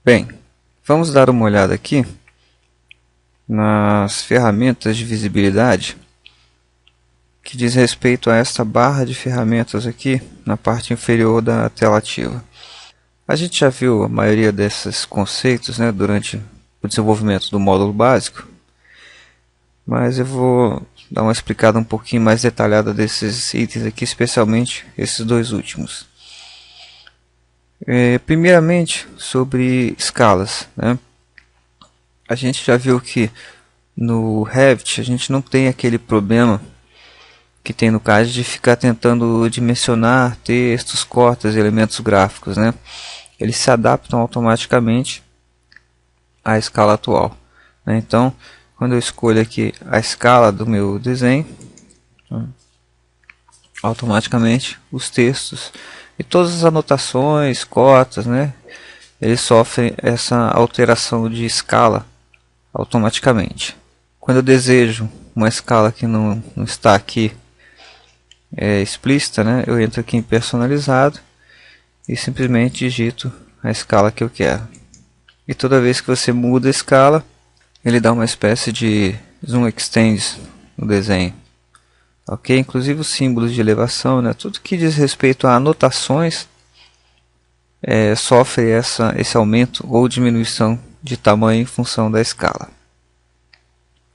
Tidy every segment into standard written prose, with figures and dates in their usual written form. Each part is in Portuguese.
Bem, vamos dar uma olhada aqui nas ferramentas de visibilidade que diz respeito a esta barra de ferramentas aqui na parte inferior da tela ativa. A gente já viu a maioria desses conceitos, né, durante o desenvolvimento do módulo básico, mas eu vou dar uma explicada um pouquinho mais detalhada desses itens aqui, especialmente esses dois últimos. Primeiramente, sobre escalas, né? A gente já viu que no Revit a gente não tem aquele problema que tem no caso de ficar tentando dimensionar textos, cotas, elementos gráficos, né? Eles se adaptam automaticamente à escala atual, né? Então, quando eu escolho aqui a escala do meu desenho, automaticamente os textos e todas as anotações, cotas, né, eles sofrem essa alteração de escala automaticamente. Quando eu desejo uma escala que não está aqui explícita, né, eu entro aqui em personalizado e simplesmente digito a escala que eu quero. E toda vez que você muda a escala, ele dá uma espécie de zoom extend no desenho. Ok? Inclusive os símbolos de elevação, né? Tudo que diz respeito a anotações sofre esse aumento ou diminuição de tamanho em função da escala.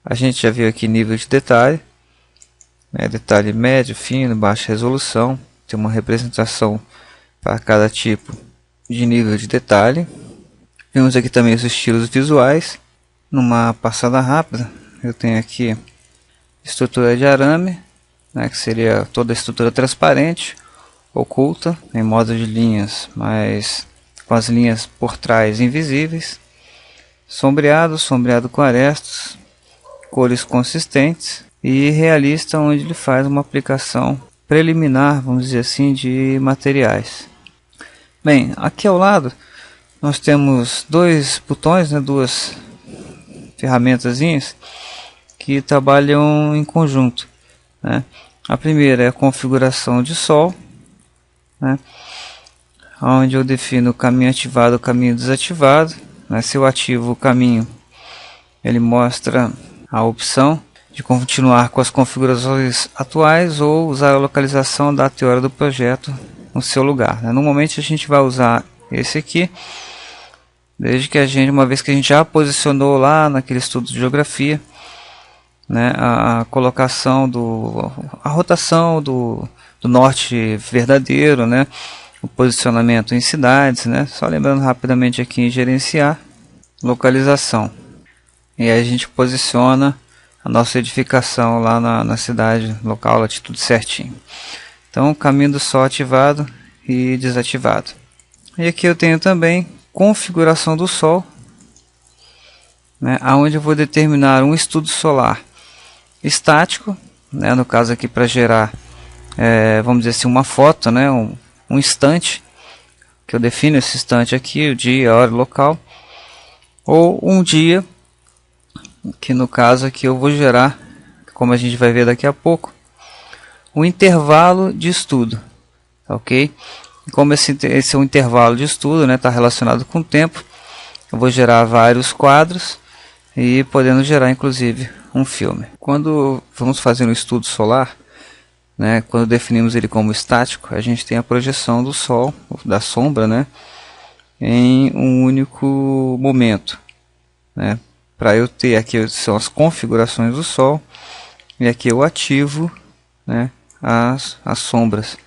A gente já viu aqui nível de detalhe, né? Detalhe médio, fino, baixa resolução. Tem uma representação para cada tipo de nível de detalhe. Vimos aqui também os estilos visuais. Numa passada rápida, eu tenho aqui estrutura de arame, né, que seria toda a estrutura transparente, oculta, em modo de linhas, mas com as linhas por trás invisíveis. Sombreado com arestas, cores consistentes e realista, onde ele faz uma aplicação preliminar, vamos dizer assim, de materiais. Bem, aqui ao lado nós temos dois botões, né, duas ferramentazinhas que trabalham em conjunto, né? A primeira é a configuração de sol, né, onde eu defino o caminho ativado e o caminho desativado, né? Se eu ativo o caminho, ele mostra a opção de continuar com as configurações atuais ou usar a localização da teoria do projeto no seu lugar, né? Normalmente a gente vai usar esse aqui, desde que uma vez que a gente já posicionou lá naquele estudo de geografia, né, a colocação a rotação do norte verdadeiro, né, o posicionamento em cidades, né, só lembrando rapidamente aqui em gerenciar, localização. E aí a gente posiciona a nossa edificação lá na cidade local, latitude certinho. Então, caminho do sol ativado e desativado. E aqui eu tenho também configuração do sol, né, onde eu vou determinar um estudo solar estático, né, no caso aqui para gerar, vamos dizer assim, uma foto, né, um instante, que eu defino esse instante aqui, o dia, a hora, o local, ou um dia, que no caso aqui eu vou gerar, como a gente vai ver daqui a pouco, um intervalo de estudo, ok? Como esse é um intervalo de estudo, né, está relacionado com o tempo, eu vou gerar vários quadros e podendo gerar inclusive um filme. Quando vamos fazer um estudo solar, né, quando definimos ele como estático, a gente tem a projeção do sol, da sombra, né, em um único momento, né? Para eu ter aqui são as configurações do sol e aqui eu ativo, né, as sombras,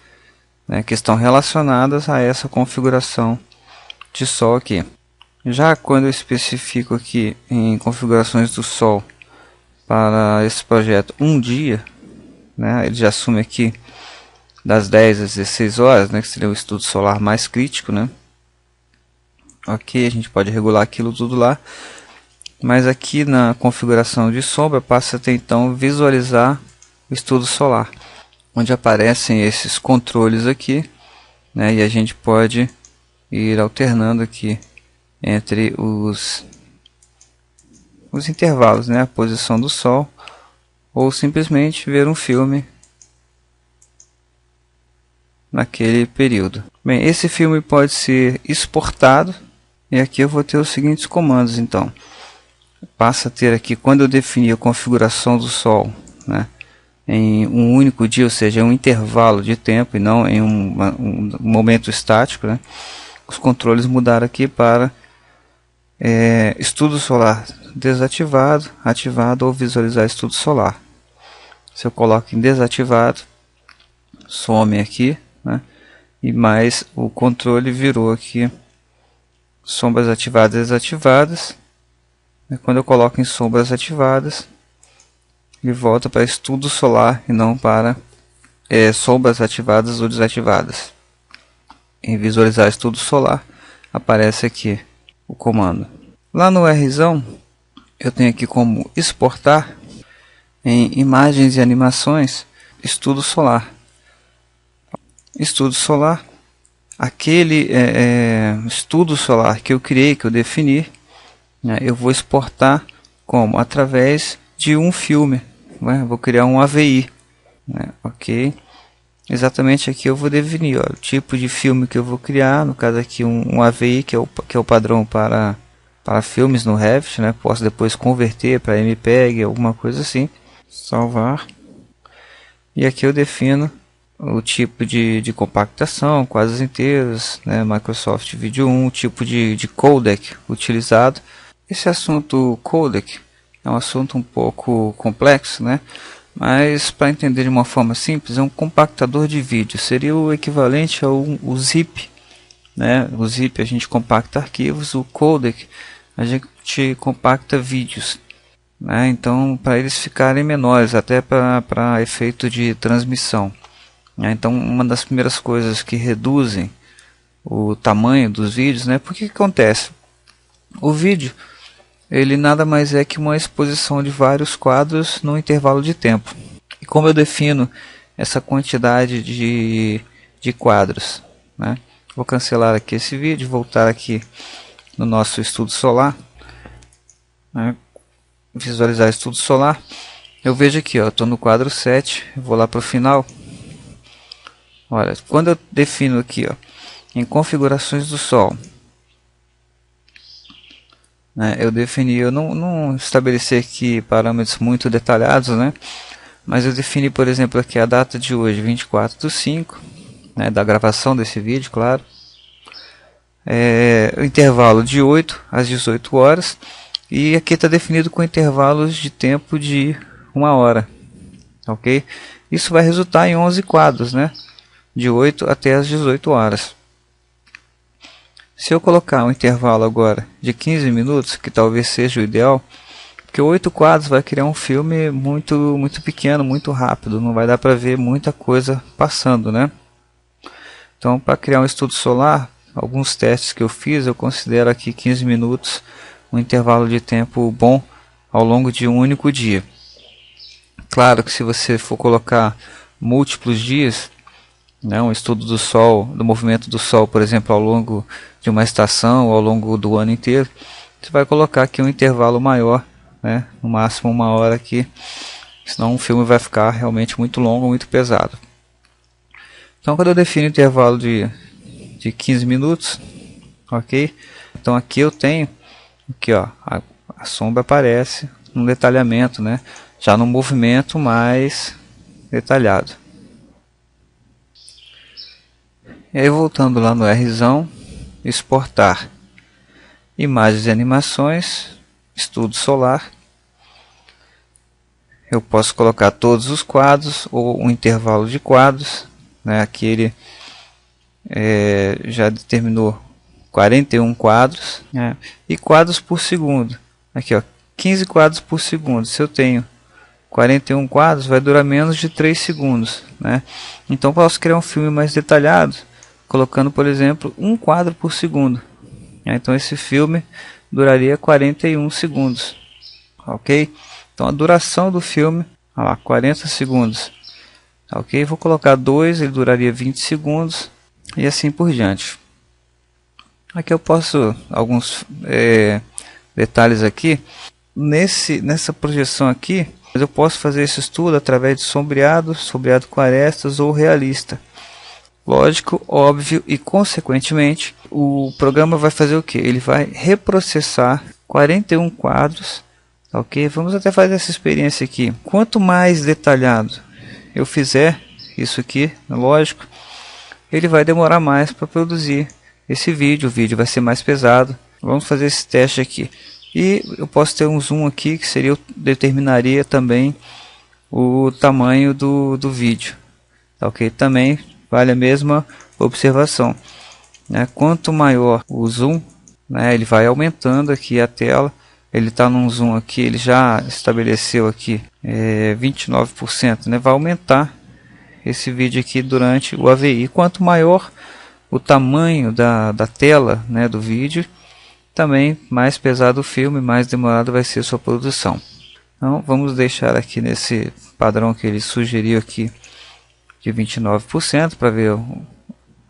né, que estão relacionadas a essa configuração de sol aqui. Já quando eu especifico aqui em configurações do sol para esse projeto um dia, né, ele já assume aqui das 10 às 16 horas, né, que seria o estudo solar mais crítico, né? Ok, a gente pode regular aquilo tudo lá, mas aqui na configuração de sombra passa a ter então visualizar o estudo solar, onde aparecem esses controles aqui, né, e a gente pode ir alternando aqui entre os intervalos, né, a posição do sol, ou simplesmente ver um filme naquele período. Bem, esse filme pode ser exportado, E aqui eu vou ter os seguintes comandos, então. Passa a ter aqui, quando eu definir a configuração do Sol, né, em um único dia, ou seja, em um intervalo de tempo e não em um momento estático, né, os controles mudaram aqui para estudo solar desativado, ativado ou visualizar estudo solar. Se eu coloco em desativado, some aqui, né, e mais o controle virou aqui sombras ativadas e desativadas. E quando eu coloco em sombras ativadas, ele volta para estudo solar e não para sombras ativadas ou desativadas. Em visualizar estudo solar, aparece aqui o comando. Lá no Rzão, eu tenho aqui como exportar em imagens e animações estudo solar. Estudo solar, aquele estudo solar que eu criei, que eu defini, né, eu vou exportar como? Através de um filme, né? Vou criar um AVI, né? Ok. Exatamente aqui eu vou definir o tipo de filme que eu vou criar, no caso aqui um AVI, que é o padrão para filmes no Revit, né? Posso depois converter para MPEG, alguma coisa assim, salvar, e aqui eu defino o tipo de compactação, quadros inteiros, né? Microsoft Video 1, o tipo de codec utilizado. Esse assunto codec é um assunto um pouco complexo, né? Mas para entender de uma forma simples, é um compactador de vídeo, seria o equivalente ao zip, né? O zip a gente compacta arquivos, o codec a gente compacta vídeos, né? Então, para eles ficarem menores, até para efeito de transmissão, né? Então, uma das primeiras coisas que reduzem o tamanho dos vídeos, né? Porque que acontece? O vídeo, ele nada mais é que uma exposição de vários quadros num intervalo de tempo. E como eu defino essa quantidade de quadros, né? Vou cancelar aqui esse vídeo, voltar aqui no nosso estudo solar, né? Visualizar estudo solar. Eu vejo aqui, estou no quadro 7, vou lá para o final. Olha, quando eu defino aqui, em configurações do Sol, né, eu não estabeleci aqui parâmetros muito detalhados, né, mas eu defini, por exemplo, aqui a data de hoje, 24/5, né, da gravação desse vídeo, claro. O intervalo de 8 às 18 horas, e aqui está definido com intervalos de tempo de 1 hora, ok? Isso vai resultar em 11 quadros, né, de 8 até as 18 horas. Se eu colocar um intervalo agora de 15 minutos, que talvez seja o ideal, porque 8 quadros vai criar um filme muito pequeno, muito rápido, não vai dar para ver muita coisa passando, né? Então, para criar um estudo solar, alguns testes que eu fiz, eu considero aqui 15 minutos um intervalo de tempo bom ao longo de um único dia. Claro que se você for colocar múltiplos dias, né, um estudo do Sol, do movimento do Sol, por exemplo, ao longo de uma estação, ao longo do ano inteiro, você vai colocar aqui um intervalo maior, né, no máximo 1 hora aqui, senão o filme vai ficar realmente muito longo, muito pesado. Então, quando eu defino intervalo de 15 minutos, ok? Então aqui eu tenho, aqui, a sombra aparece no detalhamento, né, já no movimento mais detalhado. E aí, voltando lá no Rzão, exportar imagens e animações, estudo solar. Eu posso colocar todos os quadros ou um intervalo de quadros, né? Aqui ele já determinou 41 quadros, né? E quadros por segundo. Aqui, 15 quadros por segundo. Se eu tenho 41 quadros, vai durar menos de 3 segundos, né? Então posso criar um filme mais detalhado, colocando, por exemplo, um quadro por segundo. Então esse filme duraria 41 segundos, ok? Então a duração do filme, 40 segundos, ok? Vou colocar 2, ele duraria 20 segundos e assim por diante. Aqui eu posso, alguns detalhes aqui, nessa projeção aqui, eu posso fazer esse estudo através de sombreado com arestas ou realista. Lógico, óbvio e consequentemente o programa vai fazer o que? Ele vai reprocessar 41 quadros, ok? Vamos até fazer essa experiência aqui. Quanto mais detalhado eu fizer isso aqui, lógico, ele vai demorar mais para produzir esse vídeo. O vídeo vai ser mais pesado. Vamos fazer esse teste aqui. E eu posso ter um zoom aqui que seria, determinaria também o tamanho do vídeo, ok? Também vale a mesma observação, né? Quanto maior o zoom, né, ele vai aumentando aqui a tela. Ele está num zoom aqui, ele já estabeleceu aqui 29%, né? Vai aumentar esse vídeo aqui durante o AVI. Quanto maior o tamanho da tela, né, do vídeo, também mais pesado o filme, mais demorado vai ser sua produção. Então vamos deixar aqui nesse padrão que ele sugeriu aqui de 29% para ver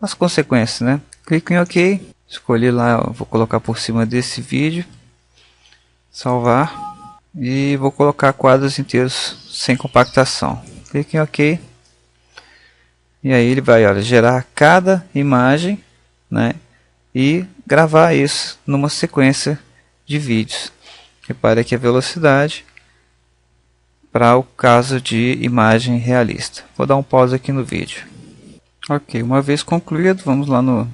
as consequências, né? Clique em OK, escolhi lá, vou colocar por cima desse vídeo, salvar e vou colocar quadros inteiros sem compactação. Clique em OK. E aí ele vai, olha, gerar cada imagem, né, e gravar isso numa sequência de vídeos. Repare aqui a velocidade para o caso de imagem realista. Vou dar um pause aqui no vídeo. Ok, uma vez concluído, vamos lá no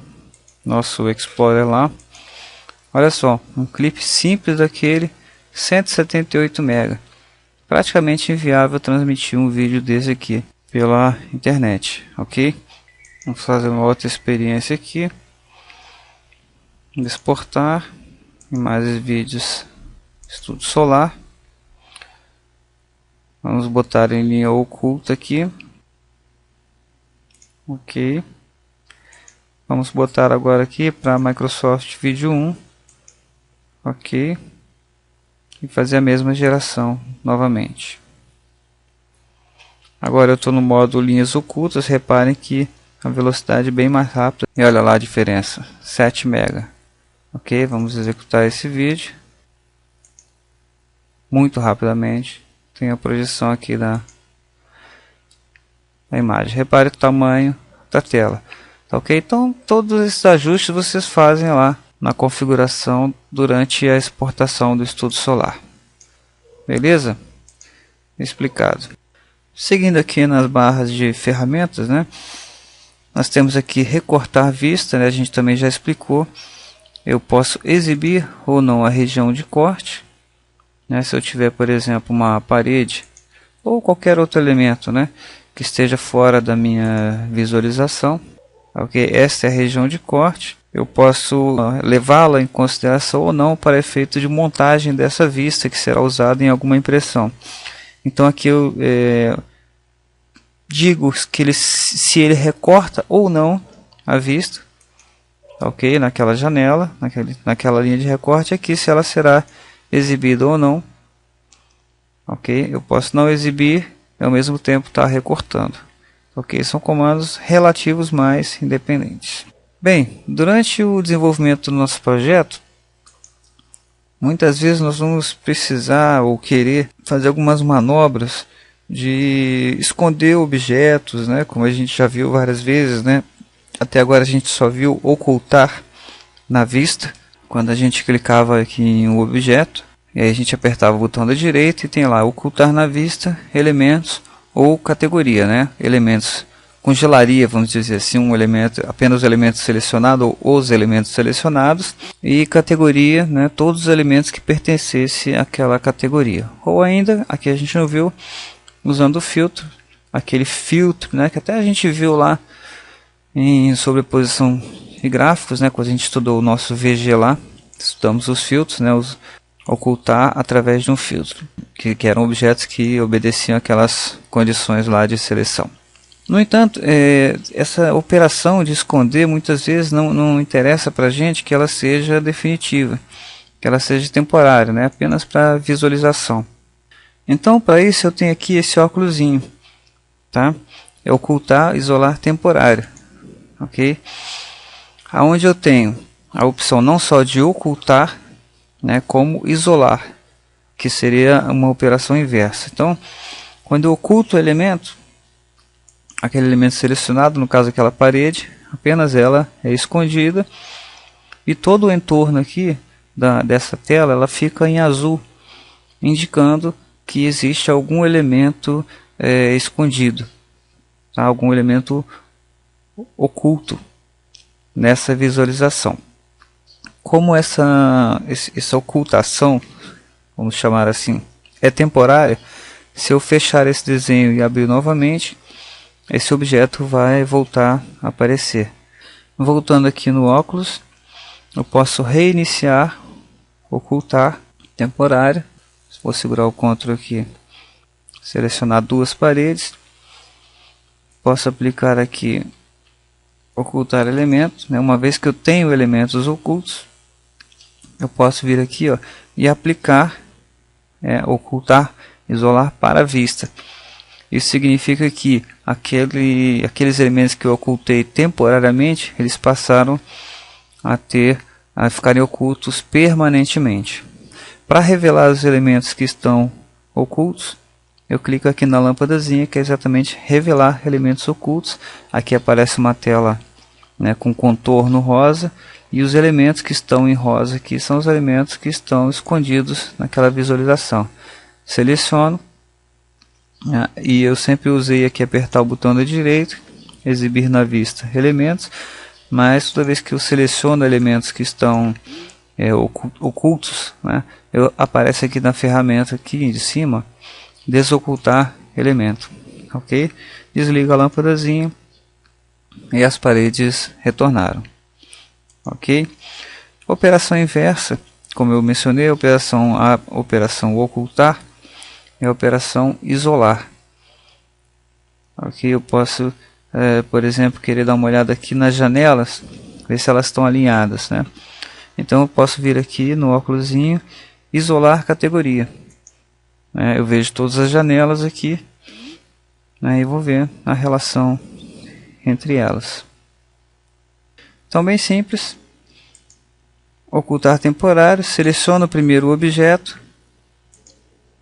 nosso Explorer lá. Olha só, um clipe simples daquele, 178 MB. Praticamente inviável transmitir um vídeo desse aqui pela internet, ok? Vamos fazer uma outra experiência aqui. Exportar imagens e vídeos Estudo Solar. Vamos botar em linha oculta aqui, ok? Vamos botar agora aqui para Microsoft Video 1, ok? E fazer a mesma geração novamente. Agora eu estou no modo linhas ocultas, reparem que a velocidade é bem mais rápida. E olha lá a diferença, 7 MB. Ok, vamos executar esse vídeo. Muito rapidamente. Tem a projeção aqui da imagem. Repare o tamanho da tela. Ok, então todos esses ajustes vocês fazem lá na configuração durante a exportação do Estudo Solar. Beleza? Explicado. Seguindo aqui nas barras de ferramentas, né, nós temos aqui recortar vista, né, a gente também já explicou. Eu posso exibir ou não a região de corte, né, se eu tiver, por exemplo, uma parede ou qualquer outro elemento, né, que esteja fora da minha visualização. Ok, esta é a região de corte. Eu posso levá-la em consideração ou não para efeito de montagem dessa vista que será usada em alguma impressão. Então aqui eu digo que se ele recorta ou não a vista, ok, naquela janela, naquela linha de recorte aqui, se ela será exibida ou não, ok. Eu posso não exibir e ao mesmo tempo estar recortando, ok. São comandos relativos mais independentes. Bem, durante o desenvolvimento do nosso projeto, muitas vezes nós vamos precisar ou querer fazer algumas manobras de esconder objetos, né? Como a gente já viu várias vezes, né? Até agora a gente só viu ocultar na vista, quando a gente clicava aqui em um objeto, e aí a gente apertava o botão da direita e tem lá ocultar na vista, elementos ou categoria, né? Elementos congelaria, vamos dizer assim, um elemento, apenas os elementos selecionados ou os elementos selecionados, e categoria, né, todos os elementos que pertencessem àquela categoria. Ou ainda, aqui a gente não viu, usando o filtro, aquele filtro, né, que até a gente viu lá em sobreposição de gráficos, né, quando a gente estudou o nosso VG lá, estudamos os filtros, né, ocultar através de um filtro, que eram objetos que obedeciam aquelas condições lá de seleção. No entanto, essa operação de esconder muitas vezes não interessa para a gente que ela seja definitiva, que ela seja temporária, né? Apenas para visualização. Então, para isso eu tenho aqui esse óculosinho, tá? É ocultar, isolar temporário, ok? Aonde eu tenho a opção não só de ocultar, né, como isolar, que seria uma operação inversa. Então, quando eu oculto o elemento, aquele elemento selecionado, no caso aquela parede, apenas ela é escondida e todo o entorno aqui dessa tela ela fica em azul, indicando que existe algum elemento escondido, tá? Algum elemento oculto nessa visualização. Como essa ocultação, vamos chamar assim, é temporária, se eu fechar esse desenho e abrir novamente, esse objeto vai voltar a aparecer. Voltando aqui no óculos, eu posso reiniciar, ocultar, temporário. Vou segurar o Ctrl aqui, selecionar duas paredes. Posso aplicar aqui, ocultar elementos, né? Uma vez que eu tenho elementos ocultos, eu posso vir aqui, ó, e aplicar, ocultar, isolar para a vista. Isso significa que aqueles elementos que eu ocultei temporariamente, eles passaram a ficarem ocultos permanentemente. Para revelar os elementos que estão ocultos, eu clico aqui na lâmpadazinha, que é exatamente revelar elementos ocultos. Aqui aparece uma tela, né, com contorno rosa, e os elementos que estão em rosa aqui são os elementos que estão escondidos naquela visualização. Seleciono, e eu sempre usei aqui apertar o botão da direita, exibir na vista elementos, mas toda vez que eu seleciono elementos que estão ocultos, né, aparece aqui na ferramenta aqui de cima, desocultar elemento, ok? Desligo a lâmpadazinha e as paredes retornaram, ok? Operação inversa, como eu mencionei, a operação ocultar é a operação isolar, ok? Eu posso, por exemplo, querer dar uma olhada aqui nas janelas, ver se elas estão alinhadas, né? Então eu posso vir aqui no óculosinho, isolar categoria. Eu vejo todas as janelas aqui, né, e vou ver a relação entre elas. Então, bem simples. Ocultar temporário, seleciono primeiro o objeto,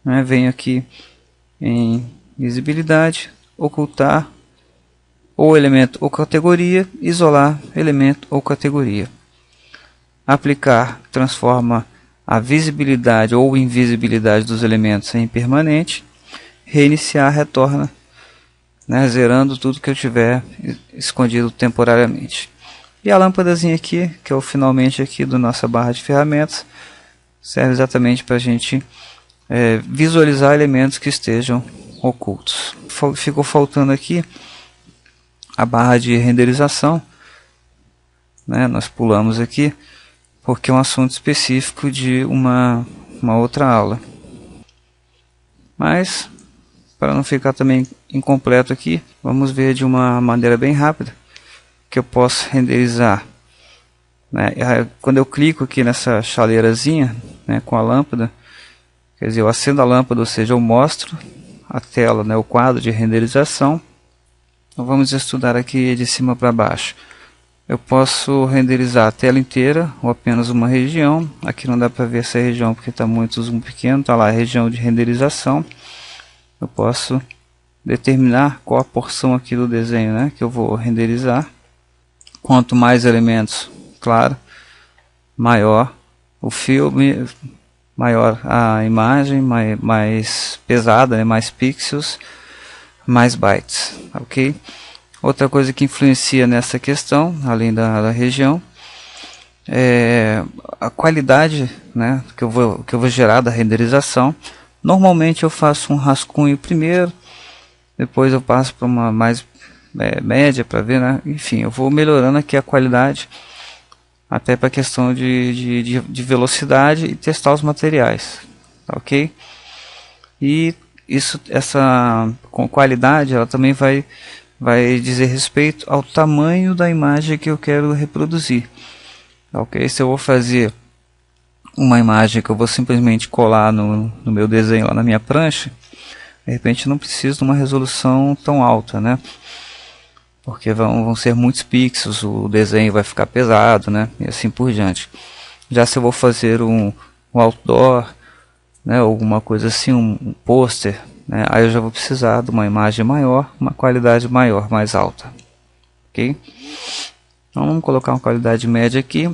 né, venho aqui em visibilidade, ocultar ou elemento ou categoria, isolar elemento ou categoria. Aplicar transforma a visibilidade ou invisibilidade dos elementos em permanente. Reiniciar retorna, né, zerando tudo que eu tiver escondido temporariamente. E a lâmpadazinha aqui, que é o finalmente aqui da nossa barra de ferramentas, serve exatamente para a gente visualizar elementos que estejam ocultos. Ficou faltando aqui a barra de renderização, né, nós pulamos aqui, porque é um assunto específico de uma outra aula. Mas, para não ficar também incompleto aqui, vamos ver de uma maneira bem rápida que eu posso renderizar. Né? Quando eu clico aqui nessa chaleirazinha, né, com a lâmpada, quer dizer, eu acendo a lâmpada, ou seja, eu mostro a tela, né, o quadro de renderização. Então vamos estudar aqui de cima para baixo. Eu posso renderizar a tela inteira ou apenas uma região. Aqui não dá para ver essa região porque está muito zoom pequeno. Está lá a região de renderização. Eu posso determinar qual a porção aqui do desenho, né, que eu vou renderizar. Quanto mais elementos, claro, maior o filme, maior a imagem, mais pesada, né, mais pixels, mais bytes, ok? Outra coisa que influencia nessa questão, além da região, é a qualidade, né, que eu vou gerar da renderização. Normalmente eu faço um rascunho primeiro, depois eu passo para uma mais média para ver, né? Enfim, eu vou melhorando aqui a qualidade, até para a questão de velocidade e testar os materiais, ok? E essa com qualidade, ela também vai dizer respeito ao tamanho da imagem que eu quero reproduzir, ok? Se eu vou fazer uma imagem que eu vou simplesmente colar no meu desenho lá na minha prancha, de repente não preciso de uma resolução tão alta, né? Porque vão ser muitos pixels, o desenho vai ficar pesado, né? E assim por diante. Já se eu vou fazer um outdoor, né? Alguma coisa assim, um pôster, né? Aí eu já vou precisar de uma imagem maior, uma qualidade maior, mais alta, ok? Então vamos colocar uma qualidade média aqui.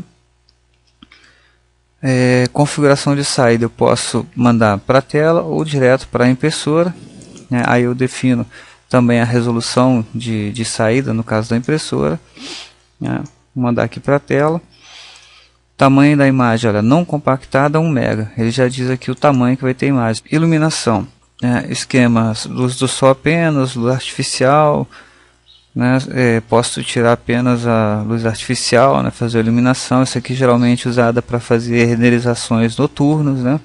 Configuração de saída eu posso mandar para a tela ou direto para a impressora, né? Aí eu defino também a resolução de saída no caso da impressora, né? Vou mandar aqui para a tela. Tamanho da imagem, olha, não compactada 1 MB. Ele já diz aqui o tamanho que vai ter a imagem. Iluminação, esquema luz do sol apenas, luz artificial, né? Posso tirar apenas a luz artificial, né? Fazer a iluminação. Isso aqui geralmente usada para fazer renderizações noturnas, né?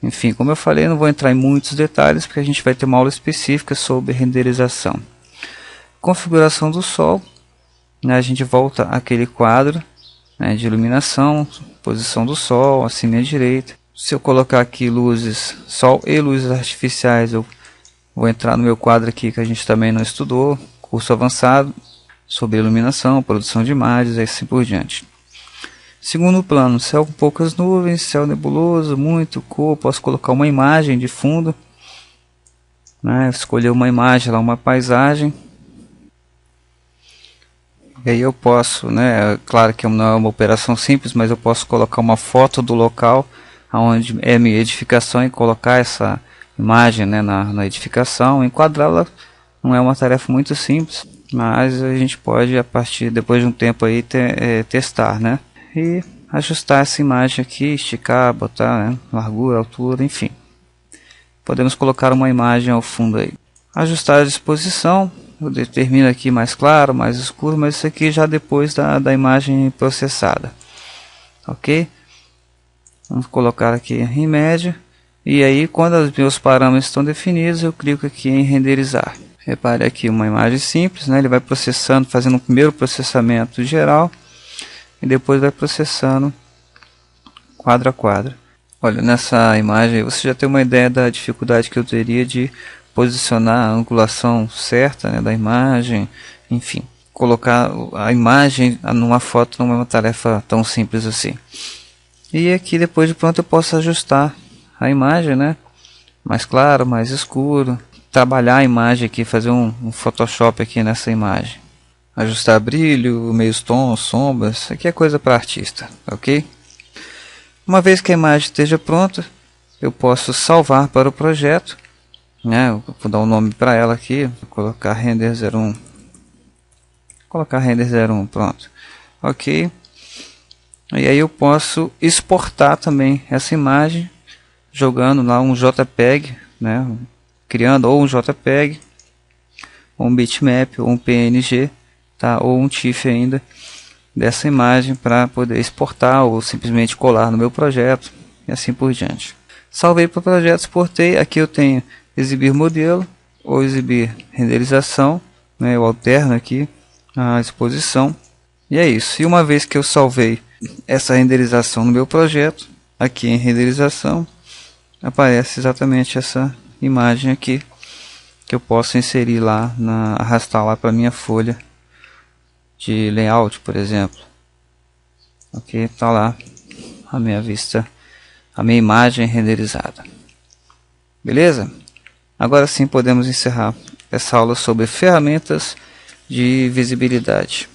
Enfim, como eu falei, não vou entrar em muitos detalhes porque a gente vai ter uma aula específica sobre renderização. Configuração do sol, né? A gente volta àquele quadro, né, de iluminação, posição do sol, acima e à direita. Se eu colocar aqui luzes, sol e luzes artificiais, eu vou entrar no meu quadro aqui que a gente também não estudou, curso avançado sobre iluminação, produção de imagens e assim por diante. Segundo plano, céu com poucas nuvens, céu nebuloso, muito cor, posso colocar uma imagem de fundo, né, escolher uma imagem lá, uma paisagem. E aí eu posso, né, claro que não é uma operação simples, mas eu posso colocar uma foto do local onde é a minha edificação e colocar essa imagem, né, na edificação. Enquadrá-la não é uma tarefa muito simples, mas a gente pode, a partir depois de um tempo aí, testar, né, e ajustar essa imagem aqui, esticar, botar, né, largura, altura, enfim. Podemos colocar uma imagem ao fundo aí. Ajustar a disposição. Eu determino aqui mais claro, mais escuro, mas isso aqui já depois da imagem processada, ok? Vamos colocar aqui em média, e aí quando os meus parâmetros estão definidos, eu clico aqui em renderizar. Repare aqui uma imagem simples, né? Ele vai processando, fazendo um primeiro processamento geral, e depois vai processando quadro a quadro. Olha, nessa imagem você já tem uma ideia da dificuldade que eu teria de posicionar a angulação certa, né, da imagem, enfim, colocar a imagem numa foto não é uma tarefa tão simples assim. E aqui depois de pronto eu posso ajustar a imagem, né, mais claro, mais escuro, trabalhar a imagem aqui, fazer um Photoshop aqui nessa imagem, ajustar brilho, meios tons, sombras, isso aqui é coisa para artista, ok? Uma vez que a imagem esteja pronta, eu posso salvar para o projeto, né? Eu vou dar um nome para ela aqui, vou colocar render 01, colocar render 01, pronto, ok. E aí eu posso exportar também essa imagem, jogando lá um JPEG, né? Criando ou um JPEG, ou um bitmap, ou um PNG, tá? Ou um TIFF ainda, dessa imagem para poder exportar ou simplesmente colar no meu projeto e assim por diante. Salvei para o projeto, exportei, aqui eu tenho exibir modelo ou exibir renderização, né? Eu alterno aqui a exposição e é isso. E uma vez que eu salvei essa renderização no meu projeto, aqui em renderização aparece exatamente essa imagem aqui que eu posso inserir lá, arrastar lá para minha folha de layout, por exemplo. Ok, está lá a minha vista, a minha imagem renderizada. Beleza? Agora sim podemos encerrar essa aula sobre ferramentas de visibilidade.